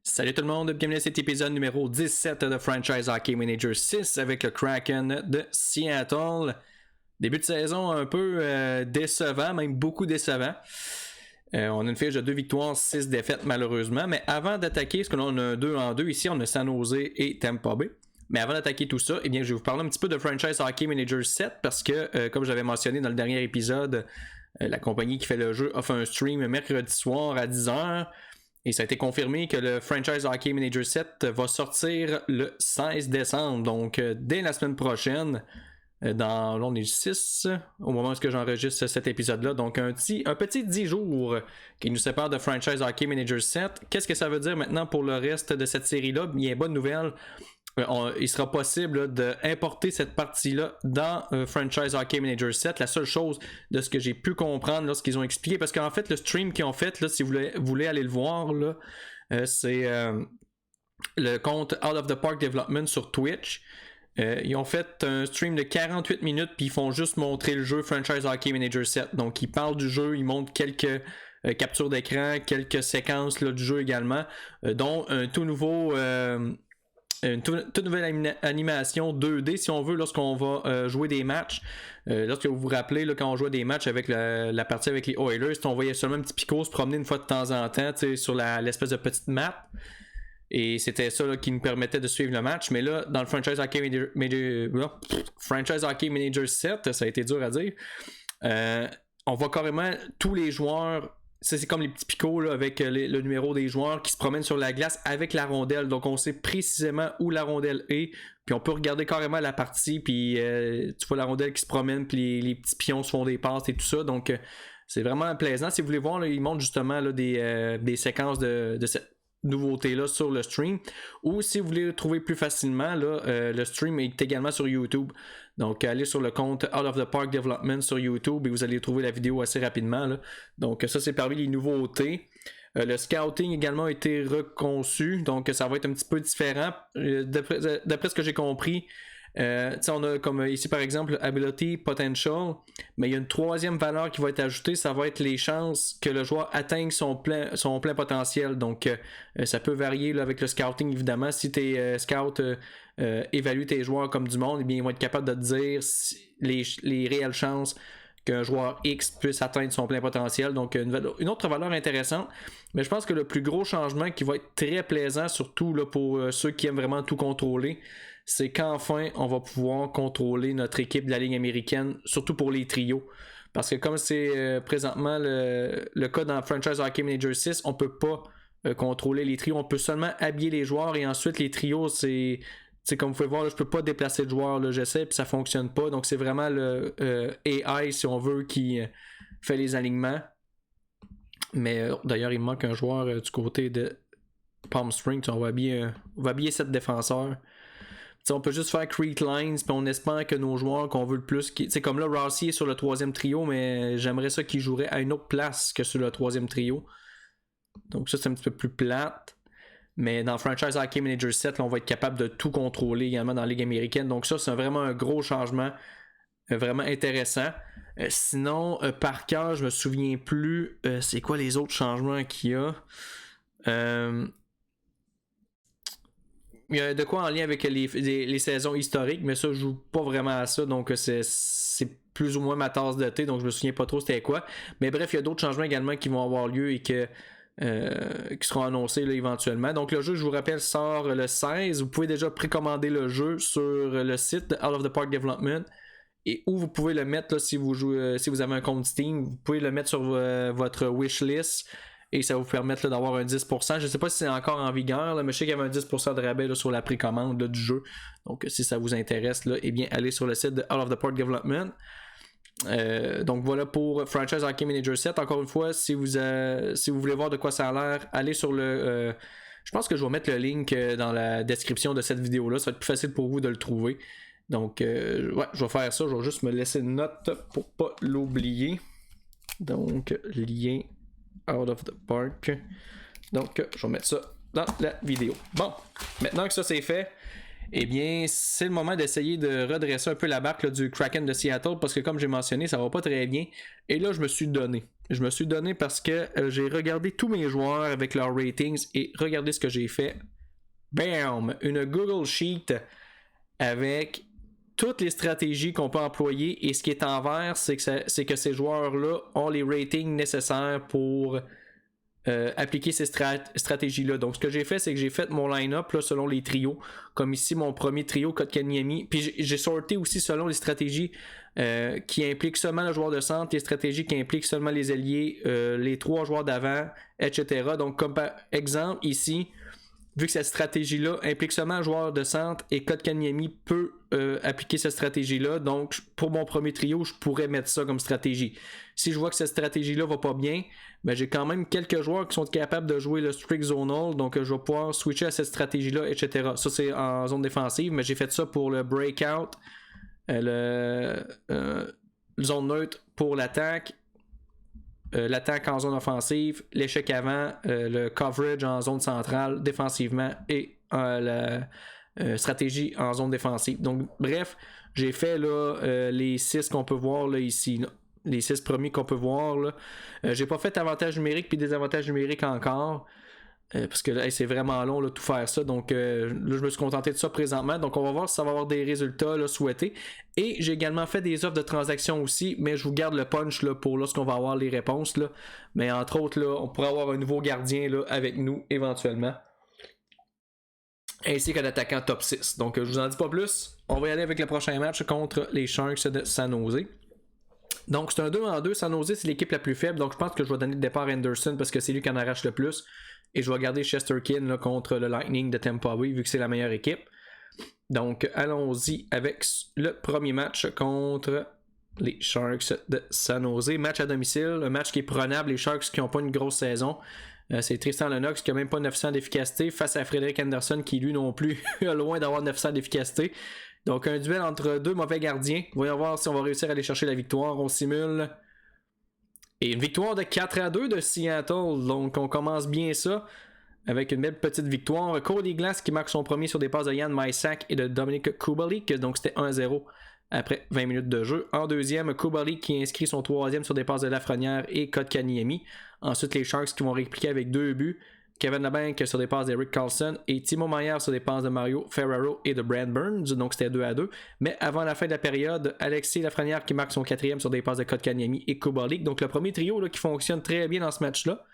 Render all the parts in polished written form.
Salut tout le monde, bienvenue à cet épisode numéro 17 de Franchise Hockey Manager 6 avec le Kraken de Seattle. Début de saison un peu décevant, même beaucoup décevant. On a une fiche de 2 victoires, 6 défaites malheureusement. Mais avant d'attaquer, parce que là on a un 2 en 2 ici, on a San Jose et Tampa Bay. Mais avant d'attaquer tout ça, eh bien, je vais vous parler un petit peu de Franchise Hockey Manager 7 parce que, comme j'avais mentionné dans le dernier épisode, la compagnie qui fait le jeu a fait un stream mercredi soir à 10h. Et ça a été confirmé que le Franchise Hockey Manager 7 va sortir le 16 décembre. Donc, dès la semaine prochaine, là, on est le 6 au moment où j'enregistre cet épisode-là. Donc, un petit 10 jours qui nous sépare de Franchise Hockey Manager 7. Qu'est-ce que ça veut dire maintenant pour le reste de cette série-là? Bien, bonne nouvelle. Il sera possible d'importer cette partie-là dans Franchise Hockey Manager 7. La seule chose de ce que j'ai pu comprendre lorsqu'ils ont expliqué, parce qu'en fait, le stream qu'ils ont fait, là, si vous voulez aller le voir, là, c'est le compte Out of the Park Development sur Twitch. Ils ont fait un stream de 48 minutes, puis ils font juste montrer le jeu Franchise Hockey Manager 7. Donc, ils parlent du jeu, ils montrent quelques captures d'écran, quelques séquences là, du jeu également, dont un tout nouveau... une toute nouvelle animation 2D si on veut lorsqu'on va jouer des matchs. Lorsque vous vous rappelez là, quand on jouait des matchs avec la partie avec les Oilers, on voyait seulement un petit picot se promener une fois de temps en temps sur l'espèce de petite map. Et c'était ça là, qui nous permettait de suivre le match. Mais là, dans le Franchise Hockey Manager 7, ça a été dur à dire. On voit carrément tous les joueurs. Ça, c'est comme les petits picots là, avec le numéro des joueurs qui se promènent sur la glace avec la rondelle. Donc, on sait précisément où la rondelle est. Puis, on peut regarder carrément la partie. Puis, tu vois la rondelle qui se promène. Puis, les petits pions se font des passes et tout ça. Donc, c'est vraiment plaisant. Si vous voulez voir, là, ils montrent justement là, des séquences de cette nouveauté-là sur le stream. Ou si vous voulez le trouver plus facilement, là, le stream est également sur YouTube. Donc, allez sur le compte Out of the Park Development sur YouTube et vous allez trouver la vidéo assez rapidement. Là. Donc, ça, c'est parmi les nouveautés. Le scouting également a été reconçu. Donc, ça va être un petit peu différent. D'après ce que j'ai compris, on a comme ici, par exemple, Ability Potential. Mais il y a une troisième valeur qui va être ajoutée. Ça va être les chances que le joueur atteigne son plein potentiel. Donc, ça peut varier là, avec le scouting, évidemment. Si tu es scout... évalue tes joueurs comme du monde, eh bien, ils vont être capables de te dire les réelles chances qu'un joueur X puisse atteindre son plein potentiel. Donc, une autre valeur intéressante. Mais je pense que le plus gros changement qui va être très plaisant, surtout là, pour ceux qui aiment vraiment tout contrôler, c'est qu'enfin, on va pouvoir contrôler notre équipe de la Ligue américaine, surtout pour les trios. Parce que comme c'est présentement le cas dans Franchise Hockey Manager 6, on ne peut pas contrôler les trios. On peut seulement habiller les joueurs et ensuite les trios, c'est comme vous pouvez voir, là, je peux pas déplacer de joueur, là, j'essaie puis ça fonctionne pas. Donc c'est vraiment le AI, si on veut, qui fait les alignements. Mais d'ailleurs, il me manque un joueur du côté de Palm Springs. On va habiller 7 défenseurs. T'sais, on peut juste faire Creek Lines, puis on espère que nos joueurs qu'on veut le plus... Comme là, Rossi est sur le 3e trio, mais j'aimerais ça qu'il jouerait à une autre place que sur le 3e trio. Donc ça, c'est un petit peu plus plate. Mais dans Franchise Hockey Manager 7, là, on va être capable de tout contrôler également dans la Ligue américaine. Donc ça, c'est vraiment un gros changement, vraiment intéressant. Sinon, par cœur, je me souviens plus. C'est quoi les autres changements qu'il y a? Il y a de quoi en lien avec les saisons historiques, mais ça, je joue pas vraiment à ça. Donc c'est plus ou moins ma tasse de thé, donc je me souviens pas trop c'était quoi. Mais bref, il y a d'autres changements également qui vont avoir lieu et qui seront annoncés là, éventuellement. Donc le jeu, je vous rappelle, sort le 16. Vous pouvez déjà précommander le jeu sur le site de Out of the Park Development et où vous pouvez le mettre là, si vous avez un compte Steam, vous pouvez le mettre sur votre wishlist et ça va vous permettre là, d'avoir un 10%. Je ne sais pas si c'est encore en vigueur, là, mais je sais qu'il y avait un 10% de rabais là, sur la précommande là, du jeu. Donc si ça vous intéresse, là, eh bien allez sur le site de Out of the Park Development. Donc voilà pour Franchise Hockey Manager 7. Encore une fois, si vous voulez voir de quoi ça a l'air, allez sur le... je pense que je vais mettre le link dans la description de cette vidéo-là. Ça va être plus facile pour vous de le trouver. Donc, ouais, je vais faire ça. Je vais juste me laisser une note pour pas l'oublier. Donc, lien Out of the Park. Donc, je vais mettre ça dans la vidéo. Bon, maintenant que ça c'est fait, eh bien, c'est le moment d'essayer de redresser un peu la barque là, du Kraken de Seattle parce que comme j'ai mentionné, ça va pas très bien. Et là, je me suis donné. Je me suis donné parce que j'ai regardé tous mes joueurs avec leurs ratings et regardez ce que j'ai fait. Bam! Une Google Sheet avec toutes les stratégies qu'on peut employer et ce qui est en vert, c'est que ces joueurs-là ont les ratings nécessaires pour appliquer ces stratégies-là. Donc, ce que j'ai fait, c'est que j'ai fait mon line-up là, selon les trios. Comme ici, mon premier trio, Kotkaniemi. Puis j'ai sorté aussi selon les stratégies qui impliquent seulement le joueur de centre, les stratégies qui impliquent seulement les ailiers, les 3 joueurs d'avant, etc. Donc, comme par exemple, ici, vu que cette stratégie-là implique seulement un joueur de centre et Kotkaniemi peut appliquer cette stratégie-là, donc pour mon premier trio, je pourrais mettre ça comme stratégie. Si je vois que cette stratégie-là va pas bien, ben j'ai quand même quelques joueurs qui sont capables de jouer le strict zonal, donc je vais pouvoir switcher à cette stratégie-là, etc. Ça, c'est en zone défensive, mais j'ai fait ça pour le breakout, le zone neutre pour l'attaque, l'attaque en zone offensive, l'échec avant, le coverage en zone centrale défensivement et la stratégie en zone défensive. Donc bref, j'ai fait là, les 6 qu'on peut voir là, ici. Là. Les 6 premiers qu'on peut voir. Là. J'ai pas fait avantage numérique puis désavantage numérique encore. Parce que là, c'est vraiment long là, tout faire ça. Donc là, je me suis contenté de ça présentement. Donc on va voir si ça va avoir des résultats là, souhaités. Et j'ai également fait des offres de transactions aussi, mais je vous garde le punch là, pour lorsqu'on va avoir les réponses. Là. Mais entre autres, là, on pourrait avoir un nouveau gardien là, avec nous éventuellement. Ainsi qu'un attaquant top 6. Donc je vous en dis pas plus. On va y aller avec le prochain match contre les Sharks de San Jose. Donc c'est un 2-2. San Jose, c'est l'équipe la plus faible. Donc je pense que je vais donner le départ à Anderson parce que c'est lui qui en arrache le plus. Et je vais garder Shesterkin là, contre le Lightning de Tampa Bay vu que c'est la meilleure équipe. Donc allons-y avec le premier match contre les Sharks de San Jose. Match à domicile, un match qui est prenable. Les Sharks qui n'ont pas une grosse saison. C'est Tristan Lennox qui n'a même pas 900 d'efficacité face à Frédéric Anderson qui lui non plus est loin d'avoir 900 d'efficacité. Donc un duel entre deux mauvais gardiens. Voyons voir si on va réussir à aller chercher la victoire. On simule. Et une victoire de 4-2 de Seattle. Donc on commence bien ça. Avec une belle petite victoire. Cody Glass qui marque son premier sur des passes de Jan Mysak et de Dominik Kubalik. Donc c'était 1-0 après 20 minutes de jeu. En deuxième, Kubalik qui inscrit son troisième sur des passes de Lafrenière et Kotkaniemi. Ensuite, les Sharks qui vont répliquer avec 2 buts. Kevin Labanc sur des passes d'Eric Carlson et Timo Meier sur des passes de Mario Ferraro et de Brad Burns. Donc c'était 2-2. Mais avant la fin de la période, Alexis Lafrenière qui marque son quatrième sur des passes de Kotkaniemi et Kubalik. Donc le premier trio là, qui fonctionne très bien dans ce match-là.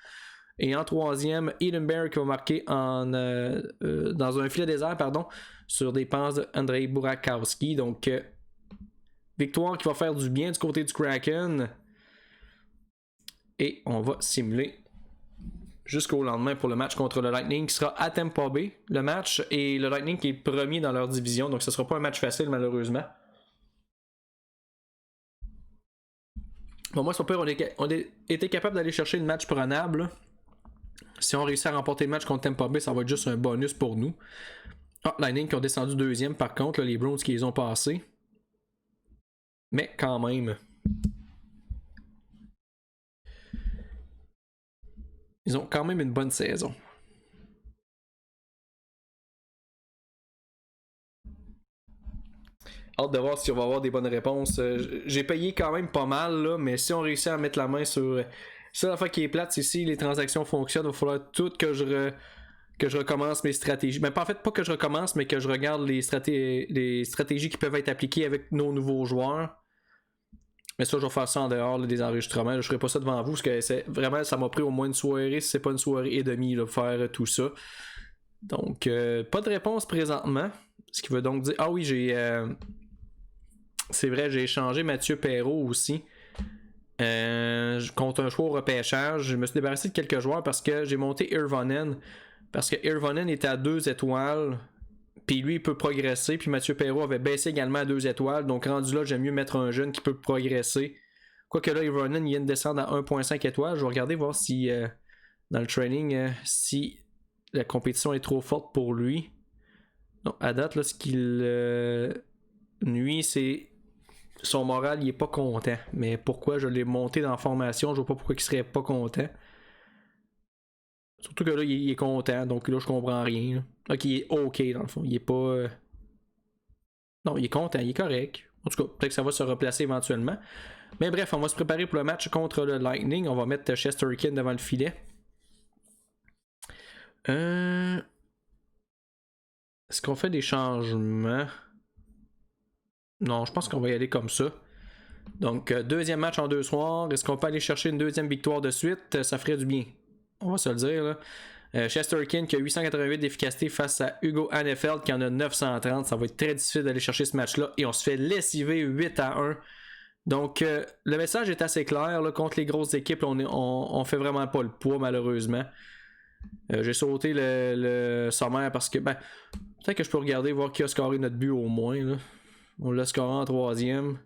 Et en troisième, Edenberg qui va marquer dans un filet désert sur des passes d'Andrei Burakovsky. Donc, victoire qui va faire du bien du côté du Kraken. Et on va simuler jusqu'au lendemain pour le match contre le Lightning qui sera à Tampa Bay. Le match et le Lightning qui est premier dans leur division. Donc, ce ne sera pas un match facile malheureusement. Bon, moi, c'est pas pire, on a été capable d'aller chercher le match prenable. Si on réussit à remporter le match contre Tampa Bay, ça va être juste un bonus pour nous. Lightning qui ont descendu deuxième par contre, là, les Browns qui les ont passés. Mais quand même. Ils ont quand même une bonne saison. Hâte de voir si on va avoir des bonnes réponses. J'ai payé quand même pas mal, là, mais si on réussit à mettre la main sur... C'est la fois qui est plate, c'est si les transactions fonctionnent, il va falloir tout que je recommence mes stratégies. Mais en fait, pas que je recommence, mais que je regarde les stratégies qui peuvent être appliquées avec nos nouveaux joueurs. Mais ça, je vais faire ça en dehors là, des enregistrements. Là, je ne ferai pas ça devant vous parce que vraiment, ça m'a pris au moins une soirée, si c'est pas une soirée et demie, là, pour faire tout ça. Donc, pas de réponse présentement. Ce qui veut donc dire... Ah oui, c'est vrai, j'ai échangé Mathieu Perrault aussi. Contre un choix au repêchage. Je me suis débarrassé de quelques joueurs parce que j'ai monté Irvonen. Parce que Irvonen est à 2 étoiles. Puis lui, il peut progresser. Puis Mathieu Perrault avait baissé également à 2 étoiles. Donc rendu là, j'aime mieux mettre un jeune qui peut progresser. Quoique là, Irvonen, il vient de descendre à 1.5 étoiles. Je vais regarder voir si dans le training, si la compétition est trop forte pour lui. Donc à date, là, ce qu'il nuit, c'est... Son moral, il est pas content. Mais pourquoi je l'ai monté dans la formation, je vois pas pourquoi il serait pas content. Surtout que là, il est content, donc là, je comprends rien. Là. Ok, il est ok dans le fond. Il est pas. Non, il est content, il est correct. En tout cas, peut-être que ça va se replacer éventuellement. Mais bref, on va se préparer pour le match contre le Lightning. On va mettre Shesterkin devant le filet. Est-ce qu'on fait des changements? Non, je pense qu'on va y aller comme ça. Donc, deuxième match en 2 soirs. Est-ce qu'on peut aller chercher une deuxième victoire de suite? Ça ferait du bien. On va se le dire, là. Shesterkin qui a 888 d'efficacité face à Hugo Hannefeld qui en a 930. Ça va être très difficile d'aller chercher ce match-là. Et on se fait lessiver 8-1. Donc, le message est assez clair. Là, contre les grosses équipes, on fait vraiment pas le poids, malheureusement. J'ai sauté le sommaire parce que, peut-être que je peux regarder, voir qui a scoré notre but au moins. Là. On l'a scoré en 3e.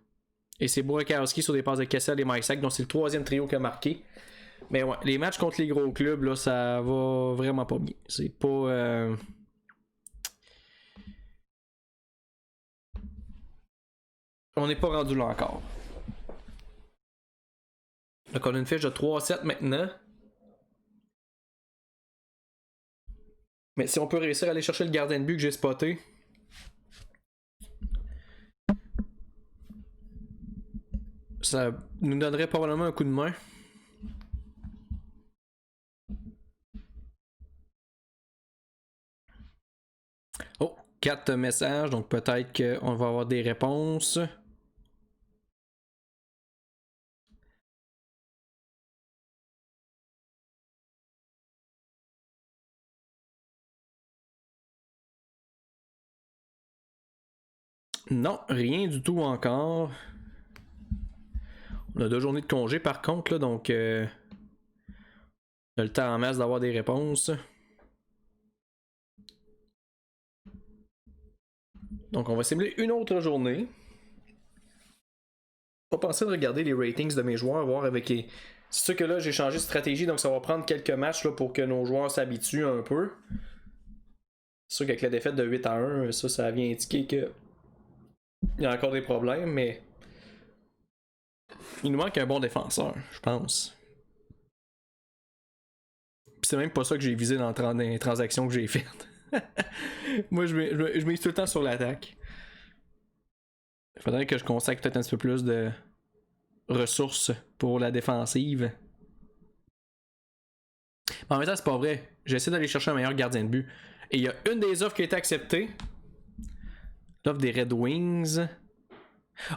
Et c'est Burakovsky sur des passes de Kessel et Mysak. Donc, c'est le 3e trio qui a marqué. Mais ouais, les matchs contre les gros clubs, là, ça va vraiment pas bien. C'est pas. On n'est pas rendu là encore. Donc, on a une fiche de 3-7 maintenant. Mais si on peut réussir à aller chercher le gardien de but que j'ai spoté. Ça nous donnerait probablement un coup de main. Oh, 4 messages, donc peut-être qu'on va avoir des réponses. Non, rien du tout encore. On a 2 journées de congé par contre, là, donc on a le temps en masse d'avoir des réponses. Donc on va simuler une autre journée. Je vais penser de regarder les ratings de mes joueurs, voir avec les. C'est sûr que là j'ai changé de stratégie, donc ça va prendre quelques matchs là, pour que nos joueurs s'habituent un peu. C'est sûr qu'avec la défaite de 8-1, ça vient indiquer que il y a encore des problèmes, mais il nous manque un bon défenseur, je pense. Puis c'est même pas ça que j'ai visé dans les transactions que j'ai faites. Moi, je mise tout le temps sur l'attaque. Il faudrait que je consacre peut-être un petit peu plus de ressources pour la défensive. Mais en même temps, c'est pas vrai. J'essaie d'aller chercher un meilleur gardien de but. Et il y a une des offres qui a été acceptée. L'offre des Red Wings.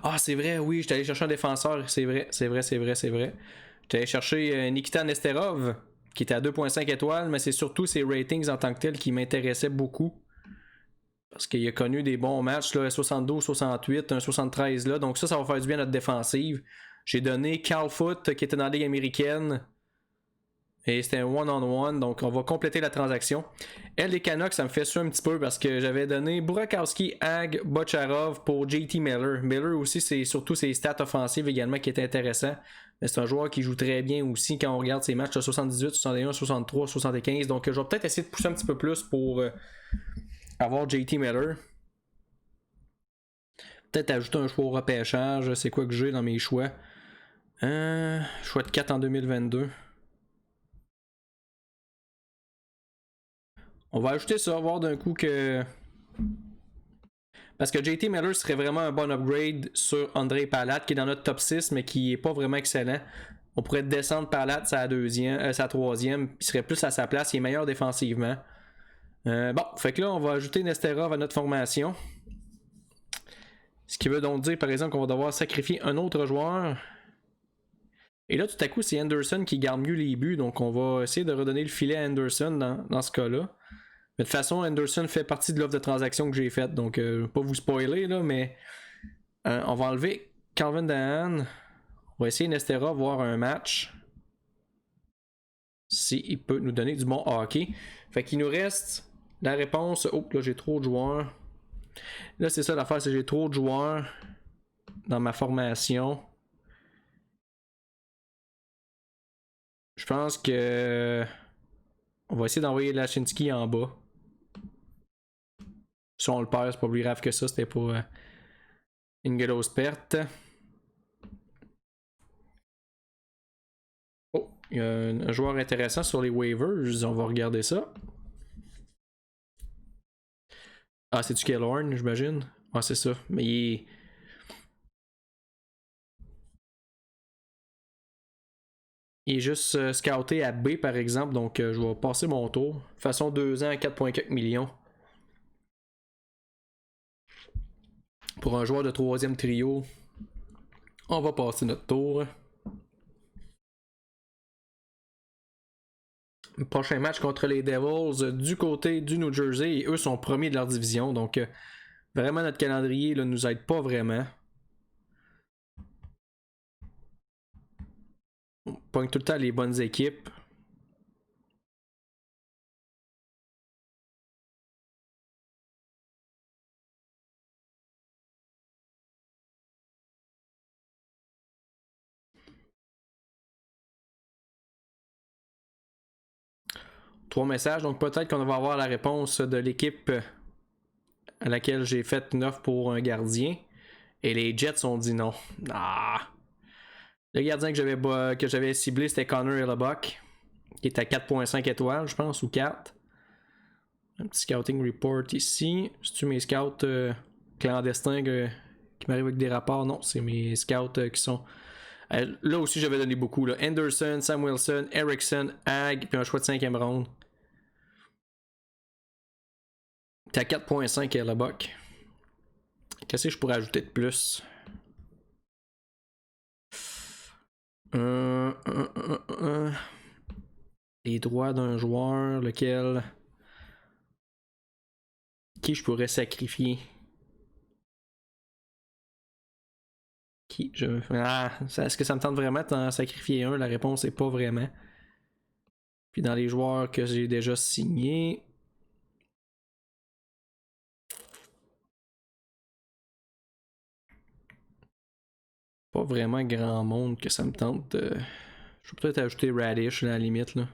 Ah, c'est vrai, oui, j'étais allé chercher un défenseur. C'est vrai. J'étais allé chercher Nikita Nesterov, qui était à 2.5 étoiles, mais c'est surtout ses ratings en tant que tel qui m'intéressaient beaucoup. Parce qu'il a connu des bons matchs, là, 72, 68, un 73 là. Donc ça va faire du bien à notre défensive. J'ai donné Carl Foot, qui était dans la Ligue américaine. Et c'était un one-on-one, donc on va compléter la transaction. Elle, les Canucks, ça me fait suer un petit peu parce que j'avais donné Burakovsky, Hag, Bocharov pour JT Miller. Miller aussi, c'est surtout ses stats offensives également qui étaient intéressants. Mais c'est un joueur qui joue très bien aussi quand on regarde ses matchs de 78, 61, 63, 75. Donc je vais peut-être essayer de pousser un petit peu plus pour avoir JT Miller. Peut-être ajouter un choix au repêchage. C'est quoi que j'ai dans mes choix? Choix de 4 en 2022. On va ajouter ça, voir d'un coup que. Parce que JT Miller serait vraiment un bon upgrade sur André Palat, qui est dans notre top 6, mais qui est pas vraiment excellent. On pourrait descendre Palat sa troisième, il serait plus à sa place, il est meilleur défensivement. Bon, fait que là, on va ajouter Nesterov à notre formation. Ce qui veut donc dire, par exemple, qu'on va devoir sacrifier un autre joueur. Et là, tout à coup, c'est Anderson qui garde mieux les buts, donc on va essayer de redonner le filet à Anderson dans ce cas-là. Mais de toute façon, Anderson fait partie de l'offre de transaction que j'ai faite, donc je ne vais pas vous spoiler, là, mais on va enlever Calvin Dahan. On va essayer Nesterov, voir un match. S'il peut nous donner du bon hockey. Fait qu'il nous reste la réponse. Oh, là, j'ai trop de joueurs. Là, c'est ça l'affaire, c'est que j'ai trop de joueurs dans ma formation. Je pense que on va essayer d'envoyer Lashinsky en bas. Si on le perd, c'est pas plus grave que ça. C'était pour une grosse perte. Oh, il y a un joueur intéressant sur les waivers. On va regarder ça. Ah, c'est du Killorn, j'imagine. Ah, c'est ça. Mais il est. Il est juste scouté à B par exemple, donc je vais passer mon tour. Façon 2 ans à 4,4 millions. Pour un joueur de 3e trio, on va passer notre tour. Prochain match contre les Devils du côté du New Jersey. Et eux sont premiers de leur division. Donc vraiment notre calendrier ne nous aide pas vraiment. On pogne tout le temps les bonnes équipes. Trois messages, donc peut-être qu'on va avoir la réponse de l'équipe à laquelle j'ai fait 9 pour un gardien. Et les Jets ont dit non. Ah. Le gardien que j'avais ciblé, c'était Connor Hellebuyck, qui est à 4,5 étoiles, je pense, ou 4. Un petit scouting report ici. C'est-tu mes scouts clandestins qui m'arrivent avec des rapports? Non, c'est mes scouts qui sont... là aussi, j'avais donné beaucoup. Là. Anderson, Samuelson, Erickson, Hag, puis un choix de 5e ronde. T'es à 4,5 Hellebuyck. Qu'est-ce que je pourrais ajouter de plus? Les droits d'un joueur, lequel... Qui je pourrais sacrifier? Est-ce que ça me tente vraiment d'en sacrifier un? La réponse est pas vraiment. Puis dans les joueurs que j'ai déjà signés... Pas vraiment grand monde que ça me tente de... Je vais peut-être ajouter Radish à la limite là.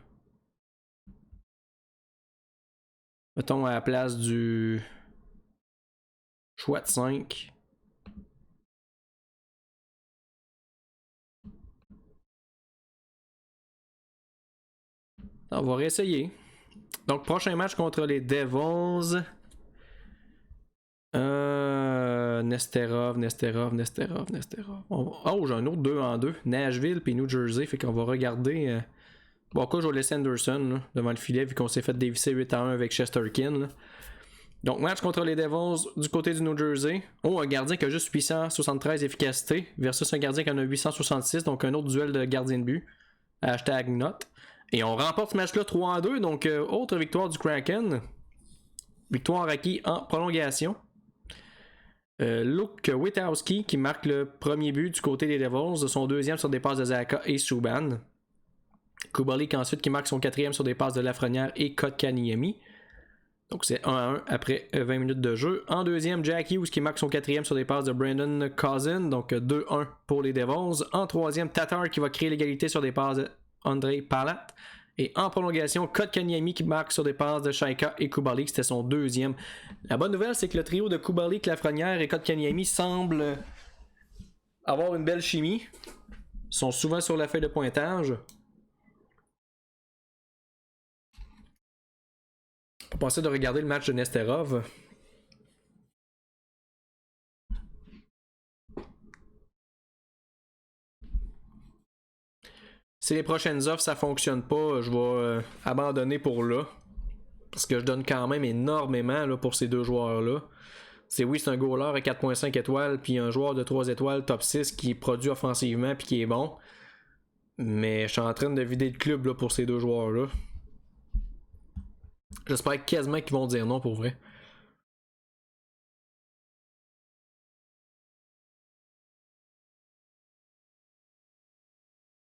Mettons à la place du choix de 5. On va réessayer. Donc prochain match contre les Devils. Nesterov. Oh, j'ai un autre 2 en 2. Nashville puis New Jersey. Fait qu'on va regarder... Bon, quoi, je vais laisser Anderson là, devant le filet vu qu'on s'est fait dévisser 8-1 avec Shesterkin. Là. Donc, match contre les Devils du côté du New Jersey. Oh, un gardien qui a juste 873 efficacité versus un gardien qui en a 866. Donc, un autre duel de gardien de but. Hashtag note. Et on remporte ce match-là 3-2. Donc, autre victoire du Kraken. Victoire acquise en prolongation. Luke Witkowski qui marque le premier but du côté des Devils. Son deuxième sur des passes de Zaka et Subban. Kubalik ensuite qui marque son quatrième sur des passes de Lafrenière et Kotkaniemi. Donc c'est 1-1 après 20 minutes de jeu. En deuxième, Jack Hughes qui marque son quatrième sur des passes de Brandon Cousin. Donc 2-1 pour les Devils. En troisième, Tatar qui va créer l'égalité sur des passes de Andrei Palat. Et en prolongation, Kotkaniemi qui marque sur des passes de Shaika et Kubalik. C'était son deuxième. La bonne nouvelle, c'est que le trio de Kubalik, Lafrenière et Kotkaniemi semble avoir une belle chimie. Ils sont souvent sur la feuille de pointage. On va passer de regarder le match de Nesterov. Si les prochaines offres ça fonctionne pas, je vais abandonner pour là. Parce que je donne quand même énormément là, pour ces deux joueurs-là. C'est un goaler à 4.5 étoiles, puis un joueur de 3 étoiles top 6 qui produit offensivement puis qui est bon. Mais je suis en train de vider le club là, pour ces deux joueurs-là. J'espère quasiment qu'ils vont dire non pour vrai.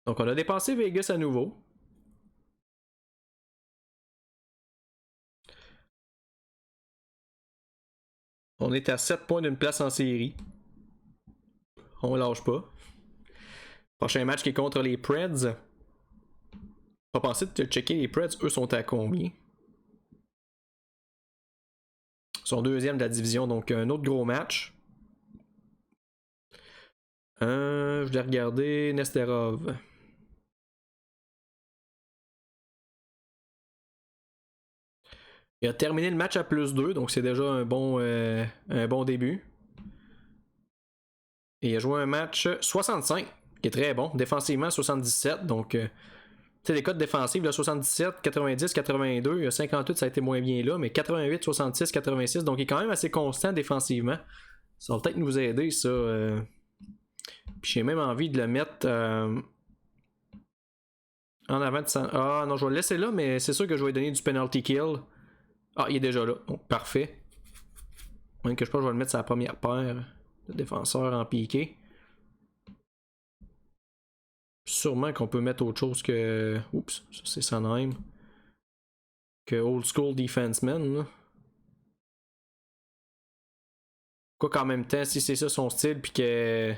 Donc on a dépassé Vegas à nouveau. On est à 7 points d'une place en série. On lâche pas. Prochain match qui est contre les Preds. Pas pensé de checker les Preds, eux sont à combien? Ils sont deuxième de la division, donc un autre gros match. Je vais regarder Nesterov. Il a terminé le match à +2, donc c'est déjà un bon début. Et il a joué un match 65, qui est très bon. Défensivement, 77, donc sais, les codes défensifs, là, 77, 90, 82, 58, ça a été moins bien là, mais 88, 66, 86, donc il est quand même assez constant défensivement. Ça va peut-être nous aider, ça. Puis j'ai même envie de le mettre en avant de ça. Ah non, je vais le laisser là, mais c'est sûr que je vais lui donner du penalty kill. Ah, il est déjà là, donc parfait. Même que je pense que je vais le mettre sur la première paire de défenseurs en piqué. Sûrement qu'on peut mettre autre chose que. Oups, ça c'est Sanheim. Que Old School Defenseman. Là. Quoi qu'en même temps, si c'est ça son style, puis que.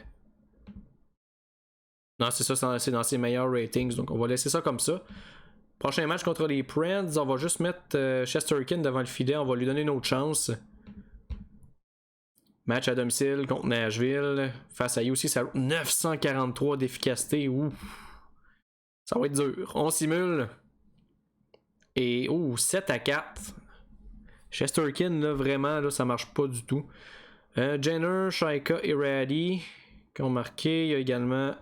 Non, c'est ça, c'est dans ses meilleurs ratings, donc on va laisser ça comme ça. Prochain match contre les Preds, on va juste mettre Shesterkin devant le filet, on va lui donner une autre chance. Match à domicile contre Nashville. Face à UC, ça a 943 d'efficacité. Ouf. Ça va être dur. On simule. Et 7-4. Shesterkin, là, vraiment, là, ça marche pas du tout. Jenner, Shaika et Raddy qui ont marqué. Il y a également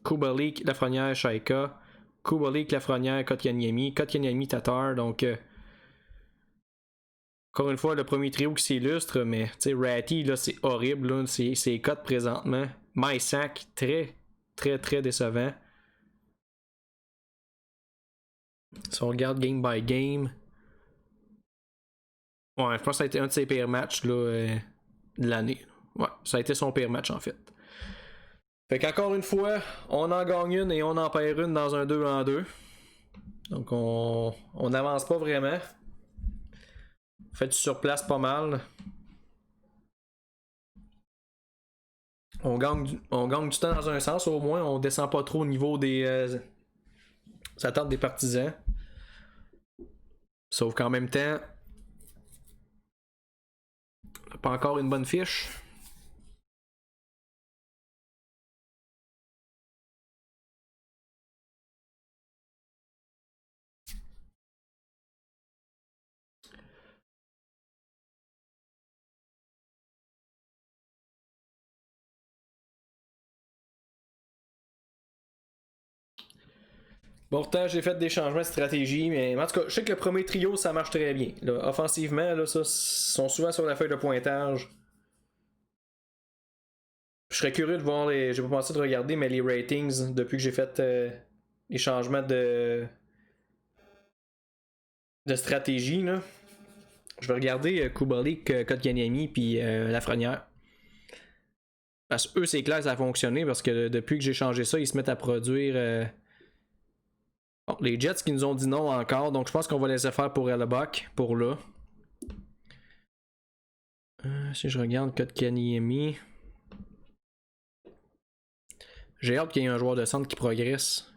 Kubalik, Lafrenière, Shaika. Kubalik, Lafrenière, Kotkaniemi. Kotkaniemi, Tatar. Donc, encore une fois, le premier trio qui s'illustre, mais tu sais, Ratty, là, c'est horrible, là, c'est cotes présentement. Mysack, très, très, très décevant. Si on regarde game by game, ouais, je pense que ça a été un de ses pires matchs là, de l'année. Ouais, ça a été son pire match en fait. Fait qu'encore une fois, on en gagne une et on en perd une dans un 2 en 2. Donc on n'avance pas vraiment. Fait du surplace pas mal. On gagne du temps dans un sens, au moins on descend pas trop au niveau des attentes des partisans. Sauf qu'en même temps, pas encore une bonne fiche. Pourtant, j'ai fait des changements de stratégie, mais en tout cas, je sais que le premier trio, ça marche très bien. Là, offensivement, là, ça, sont souvent sur la feuille de pointage. Je serais curieux de voir les. J'ai pas pensé de regarder, mais les ratings depuis que j'ai fait les changements de stratégie. Là. Je vais regarder Kubalik, Kotkaniemi puis Lafrenière. Parce que eux, c'est clair, ça a fonctionné parce que depuis que j'ai changé ça, ils se mettent à produire. Bon, les Jets qui nous ont dit non encore, donc je pense qu'on va laisser faire pour Hellebuck, pour là. Si je regarde Kotkaniemi. J'ai hâte qu'il y ait un joueur de centre qui progresse.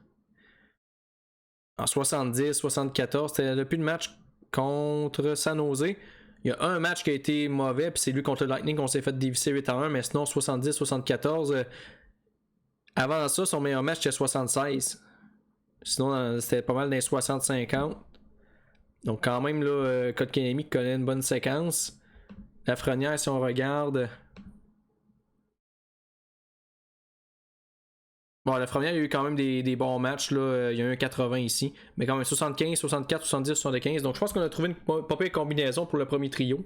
En 70, 74, c'était depuis le match contre San Jose. Il y a un match qui a été mauvais, puis c'est lui contre le Lightning qu'on s'est fait dévisser 8-1, mais sinon 70, 74. Avant ça, son meilleur match c'était 76. Sinon, c'était pas mal dans les 60-50. Donc quand même, là, Kotkaniemi connaît une bonne séquence. Lafrenière, si on regarde. Bon, Lafrenière, il y a eu quand même des bons matchs. Là. Il y a eu un 80 ici. Mais quand même 75, 64, 70, 75. Donc je pense qu'on a trouvé une pas pire combinaison pour le premier trio.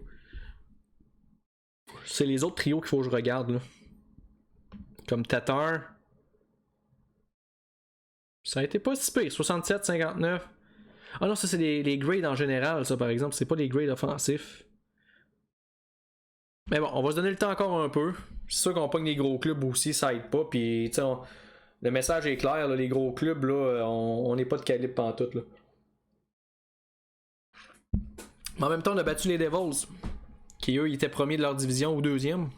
C'est les autres trios qu'il faut que je regarde. Là. Comme Tatar. Ça a été pas si pire. 67, 59. Ah non, ça c'est les grades en général, ça par exemple. C'est pas les grades offensifs. Mais bon, on va se donner le temps encore un peu. C'est sûr qu'on pogne les gros clubs aussi, ça aide pas. Puis, tu sais, le message est clair, là, les gros clubs, là, on n'est pas de calibre pantoute. Là. Mais en même temps, on a battu les Devils, qui eux, ils étaient premiers de leur division ou deuxième.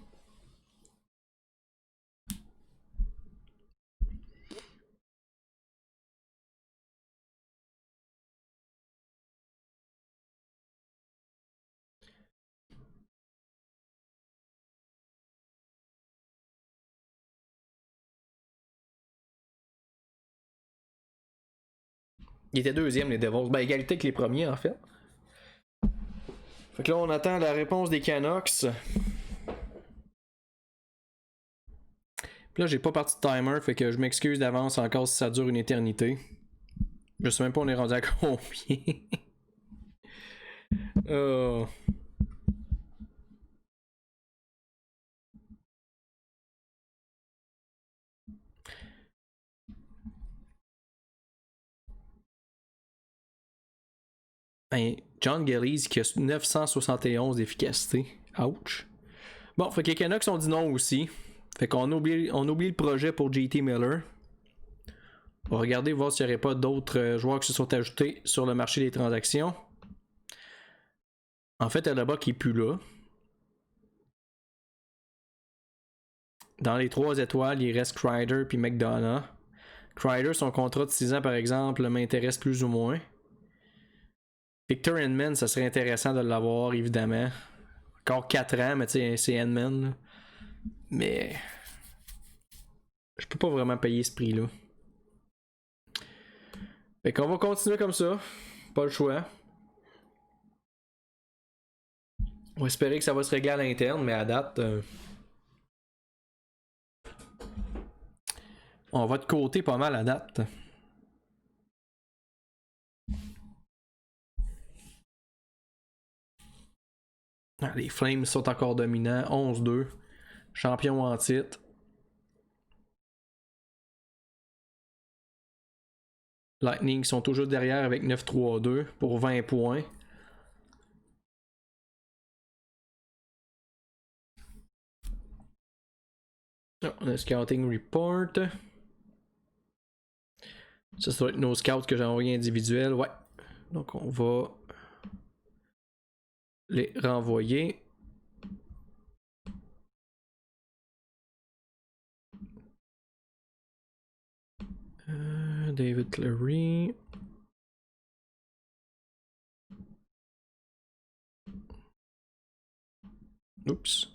Ils étaient deuxième, les Devils. Ben, égalité avec les premiers, en fait. Fait que là, on attend la réponse des Canucks. Puis là, j'ai pas parti de timer, fait que je m'excuse d'avance encore si ça dure une éternité. Je sais même pas on est rendu à combien. Oh. Ben, John Gillies qui a 971 d'efficacité. Ouch. Bon, fait que les Canucks ont dit non aussi. Fait qu'on oublie le projet pour JT Miller. On va regarder voir s'il n'y aurait pas d'autres joueurs qui se sont ajoutés sur le marché des transactions. En fait, là-bas qui est plus là. Dans les 3 étoiles, il reste Kreider puis McDonough. Kreider, son contrat de 6 ans par exemple, m'intéresse plus ou moins. Victor Hedman, ça serait intéressant de l'avoir évidemment. Encore 4 ans, mais tu sais, c'est Hedman. Mais je peux pas vraiment payer ce prix-là. Fait qu'on va continuer comme ça. Pas le choix. On va espérer que ça va se régler à l'interne, mais à date, on va de côté pas mal à date. Ah, les Flames sont encore dominants. 11-2. Champion en titre. Lightning sont toujours derrière avec 9-3-2 pour 20 points. Oh, on a un scouting report. Ça doit être nos scouts que j'ai envoyés individuels. Ouais. Donc on va les renvoyer. David Clary. Oups.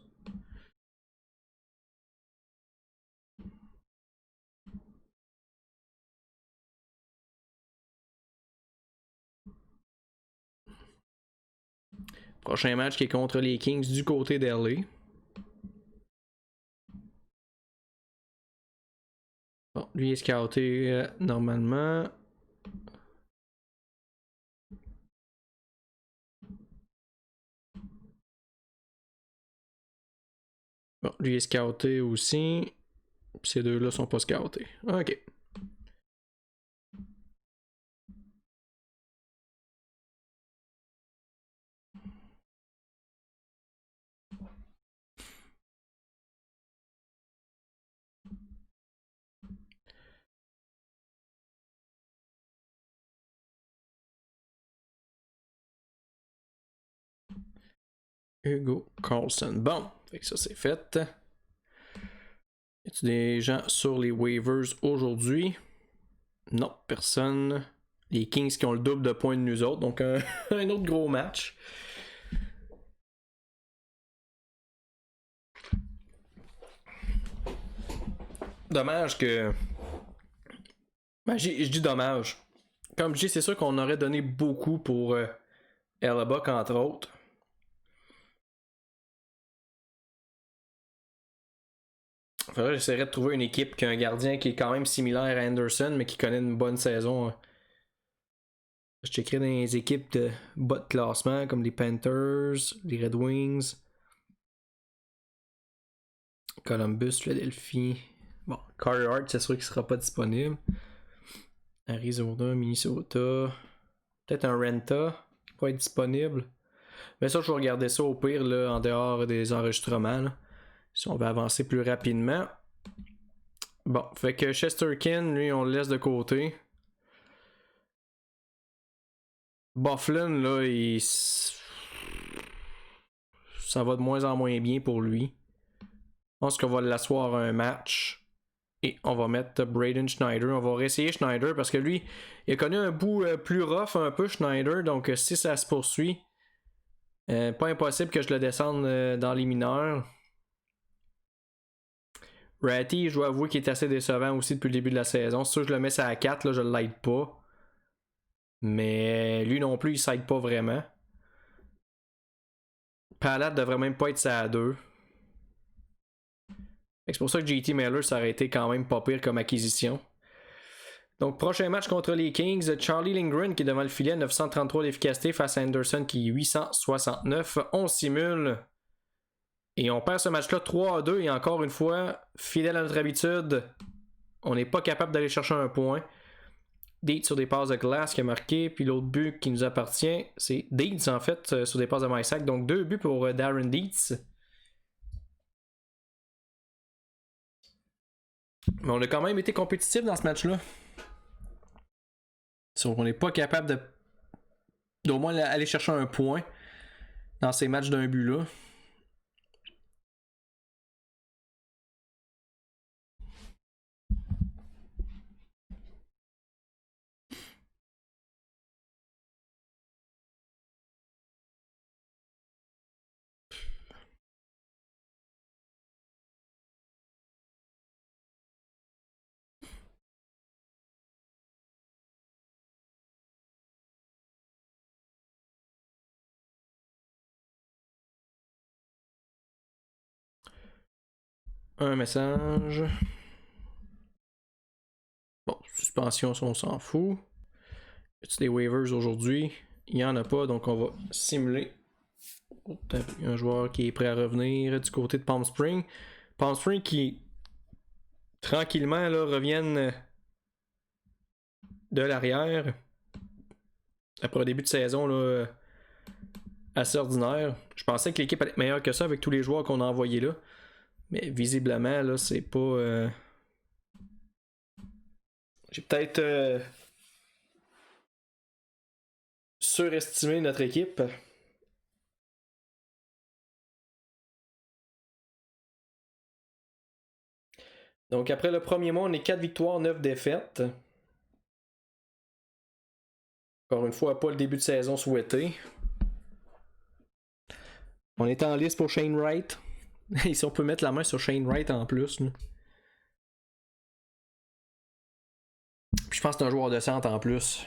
Prochain match qui est contre les Kings du côté d'LA. Bon, lui est scouté normalement. Bon, lui est scouté aussi. Ces deux-là sont pas scoutés. Ok. Hugo Carlson. Bon, fait que ça c'est fait. Y a-t-il des gens sur les waivers aujourd'hui? Non, personne. Les Kings qui ont le double de points de nous autres, donc un autre gros match. Dommage que. Ben, je dis dommage. Comme je dis, c'est sûr qu'on aurait donné beaucoup pour Hellebuck, entre autres. Faudrait que j'essaierais de trouver une équipe qui a un gardien qui est quand même similaire à Anderson, mais qui connaît une bonne saison. Je checkerais dans les équipes de bas de classement, comme les Panthers, les Red Wings, Columbus, Philadelphie. Bon, Carter Hart, c'est sûr qu'il sera pas disponible. Arizona, Minnesota. Peut-être un Renta qui pourrait être disponible. Mais ça, je vais regarder ça au pire là, en dehors des enregistrements. Là, si on veut avancer plus rapidement. Bon, fait que Shesterkin, lui, on le laisse de côté. Bufflin, là, ça va de moins en moins bien pour lui. Je pense qu'on va l'asseoir un match. Et on va mettre Braden Schneider. On va réessayer Schneider parce que lui, il a connu un bout plus rough un peu, Schneider. Donc si ça se poursuit, pas impossible que je le descende dans les mineurs. Ratty, je dois avouer qu'il est assez décevant aussi depuis le début de la saison. C'est sûr que je le mets à 4, là, je l'aide pas. Mais lui non plus, il s'aide pas vraiment. Palette devrait même pas être ça à 2. C'est pour ça que JT Miller, ça aurait été quand même pas pire comme acquisition. Donc, prochain match contre les Kings, Charlie Lindgren qui est devant le filet, 933 d'efficacité face à Anderson qui est 869. On simule. Et on perd ce match-là 3-2. Et encore une fois, fidèle à notre habitude, on n'est pas capable d'aller chercher un point. Deeds sur des passes de glace qui a marqué. Puis l'autre but qui nous appartient, c'est Deeds en fait, sur des passes de Mysack. Donc 2 buts pour Darren Deeds. Mais on a quand même été compétitif dans ce match-là. Donc on n'est pas capable d'au moins aller chercher un point dans ces matchs d'un but-là. Un message. Bon, suspension, on s'en fout. Y a-t-il des waivers aujourd'hui? Il n'y en a pas, donc on va simuler. Un joueur qui est prêt à revenir du côté de Palm Springs. Palm Springs qui, tranquillement, là, reviennent de l'arrière. Après un début de saison là, assez ordinaire. Je pensais que l'équipe allait être meilleure que ça avec tous les joueurs qu'on a envoyés là. Mais visiblement, là, c'est pas... J'ai peut-être surestimé notre équipe. Donc après le premier mois, on est 4 victoires, 9 défaites. Encore une fois, pas le début de saison souhaité. On est en liste pour Shane Wright. Et si on peut mettre la main sur Shane Wright en plus. Là. Puis je pense que c'est un joueur de centre en plus.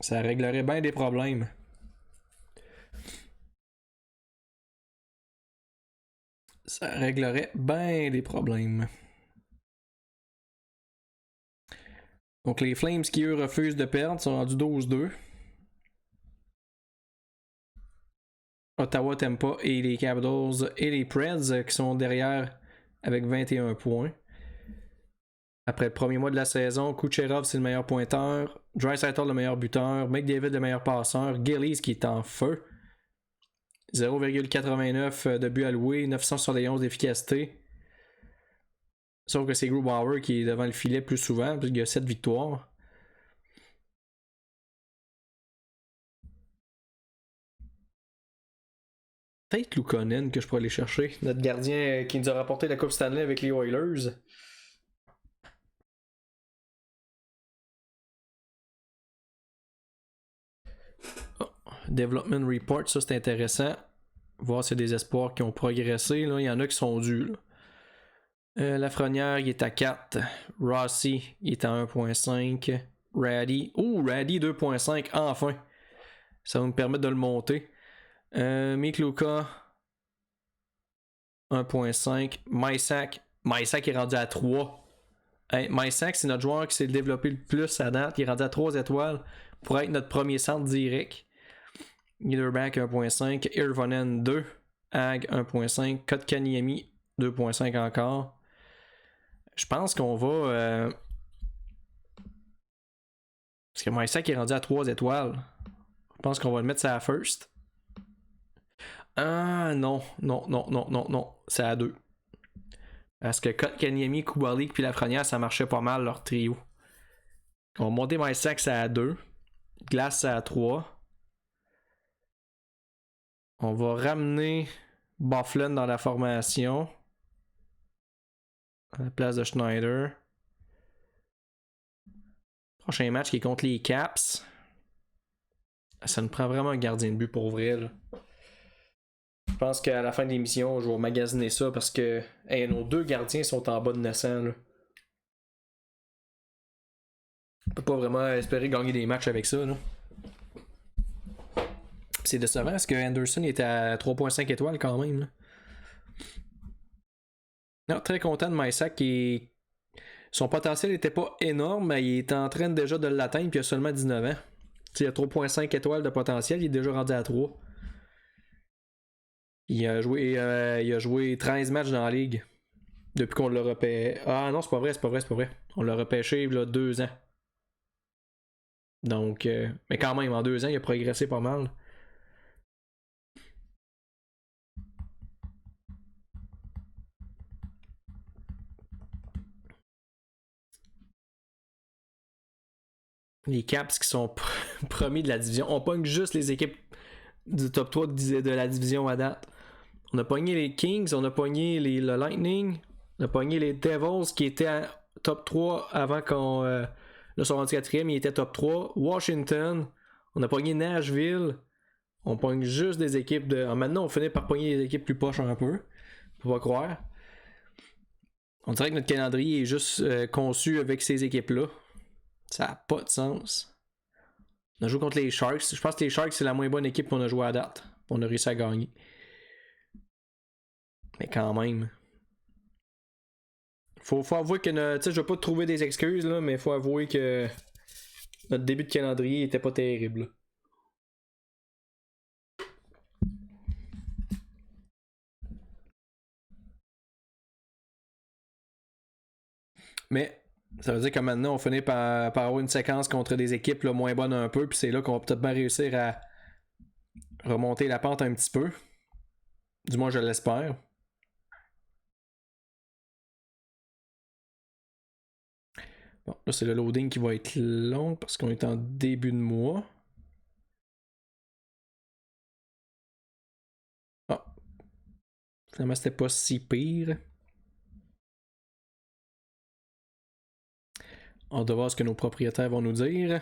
Ça réglerait bien des problèmes. Ça réglerait bien des problèmes. Donc les Flames qui eux refusent de perdre sont rendus 12-2. Ottawa, Tampa et les Capitals et les Preds qui sont derrière avec 21 points. Après le premier mois de la saison, Kucherov c'est le meilleur pointeur, Draisaitl le meilleur buteur, McDavid le meilleur passeur, Gillies qui est en feu. 0,89 de buts alloués, 971 d'efficacité. Sauf que c'est Grubauer qui est devant le filet plus souvent, puisqu'il y a 7 victoires. Peut-être Luukkonen que je pourrais aller chercher. Notre gardien qui nous a rapporté la Coupe Stanley avec les Oilers. Oh, Development Report, ça c'est intéressant. Voir s'il y a des espoirs qui ont progressé. Là. Il y en a qui sont dus. Lafrenière, il est à 4. Rossi, il est à 1.5. Raddy. Raddy 2.5, enfin. Ça va nous permettre de le monter. Mikluka 1.5. Mysack est rendu à 3. Hey, Mysack, c'est notre joueur qui s'est développé le plus à date. Il est rendu à 3 étoiles pour être notre premier centre direct. Niederbach 1.5. Irvonen 2. Ag 1.5. Kotkaniemi 2.5 encore. Je pense qu'on va... Parce que Mysack est rendu à 3 étoiles. Je pense qu'on va le mettre sur la first. Ah non. C'est à 2. Parce que Kotkaniemi, Kubalik puis Lafrenière, ça marchait pas mal leur trio. On va monter Mysack, c'est à 2. Glace, c'est à 3. On va ramener Byfuglien dans la formation. À la place de Schneider. Prochain match qui est contre les Caps. Ça nous prend vraiment un gardien de but pour vrai. Là. Je pense qu'à la fin de l'émission, je vais magasiner ça parce que nos 2 gardiens sont en bas de 900. Là. On peut pas vraiment espérer gagner des matchs avec ça. Là. C'est décevant parce que Anderson est à 3.5 étoiles quand même. Là. Non, très content de Mysack qui est Son potentiel n'était pas énorme, mais il est en train déjà de l'atteindre, puis il a seulement 19 ans. T'sais, il a 3,5 étoiles de potentiel, il est déjà rendu à 3. Il a joué 13 matchs dans la ligue depuis qu'on l'a repêché. Ah non, c'est pas vrai. On l'a repêché il y a 2 ans. Donc, mais quand même, en 2 ans, il a progressé pas mal. Les Caps qui sont promis de la division. On pogne juste les équipes du top 3 de la division à date. On a pogné les Kings, on a pogné le Lightning, on a pogné les Devils qui étaient à top 3 avant qu'on. Là, ils sont rendus 4e, ils étaient top 3. Washington, on a pogné Nashville. On pogne juste des équipes de. Maintenant, on finit par pogner des équipes plus poches un peu. Faut pas croire. On dirait que notre calendrier est juste conçu avec ces équipes-là. Ça n'a pas de sens. On a joué contre les Sharks. Je pense que les Sharks, c'est la moins bonne équipe qu'on a joué à date. On a réussi à gagner. Mais quand même. Faut avouer que. Je vais pas te trouver des excuses, là, mais faut avouer que notre début de calendrier était pas terrible. Mais ça veut dire que maintenant, on finit par avoir une séquence contre des équipes là, moins bonnes un peu, puis c'est là qu'on va peut-être bien réussir à remonter la pente un petit peu. Du moins, je l'espère. Bon, là, c'est le loading qui va être long parce qu'on est en début de mois. Ah. Finalement, c'était pas si pire. On va voir ce que nos propriétaires vont nous dire.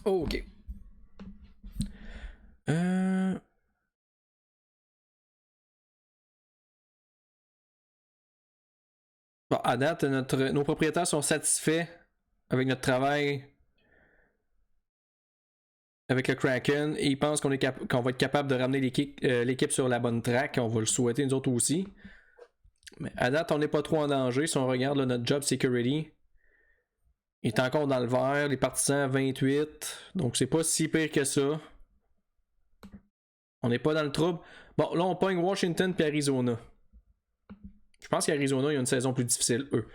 Ok. Bon, à date, nos propriétaires sont satisfaits avec notre travail avec le Kraken et ils pensent qu'on va être capable de ramener l'équipe sur la bonne track. On va le souhaiter nous autres aussi. Mais à date, on n'est pas trop en danger. Si on regarde là, notre job security, il est encore dans le vert. Les partisans 28. Donc c'est pas si pire que ça. On n'est pas dans le trouble. Bon, là on pogne Washington puis Arizona. Je pense qu'Arizona, il a une saison plus difficile, eux.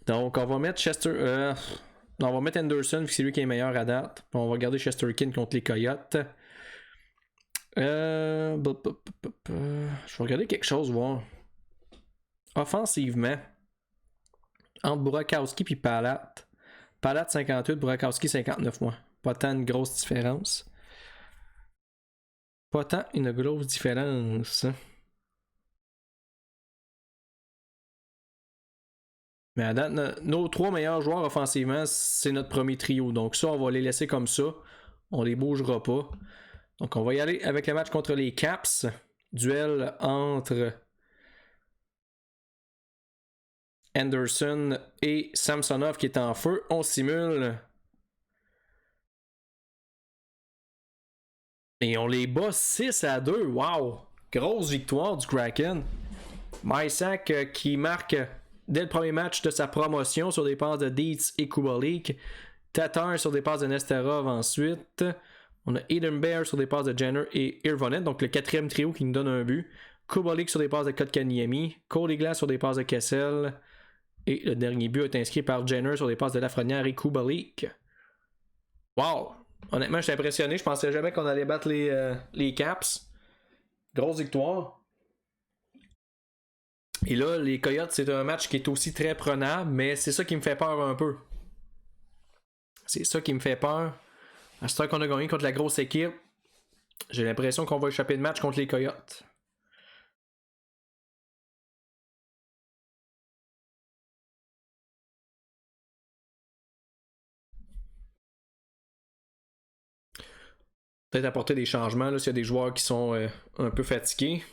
Donc on va mettre non, on va mettre Anderson, c'est lui qui est meilleur à date. On va garder Chesterkin contre les Coyotes. Je vais regarder quelque chose, voir. Offensivement, entre Burakowski et Palat. Palat 58, Burakowski 59 mois. Pas tant une grosse différence. Pas tant une grosse différence. Mais à date, nos 3 meilleurs joueurs offensivement, c'est notre premier trio. Donc ça, on va les laisser comme ça. On les bougera pas. Donc on va y aller avec le match contre les Caps. Duel entre Anderson et Samsonov qui est en feu. On simule. Et on les bat 6-2. Wow! Grosse victoire du Kraken. Mysak qui marque dès le premier match de sa promotion sur des passes de Dietz et Kubalik. Tatar sur des passes de Nesterov ensuite. On a Eden Bear sur des passes de Jenner et Irvonet, donc le 4e trio qui nous donne un but. Kubalik sur des passes de Kotkaniemi. Cody Glass sur des passes de Kessel. Et le dernier but est inscrit par Jenner sur des passes de Lafrenière et Kubalik. Wow! Honnêtement, je suis impressionné. Je pensais jamais qu'on allait battre les Caps. Grosse victoire. Et là, les Coyotes, c'est un match qui est aussi très prenable, mais c'est ça qui me fait peur un peu. C'est ça qui me fait peur. À ce temps qu'on a gagné contre la grosse équipe, j'ai l'impression qu'on va échapper de match contre les Coyotes. Peut-être apporter des changements là, s'il y a des joueurs qui sont un peu fatigués.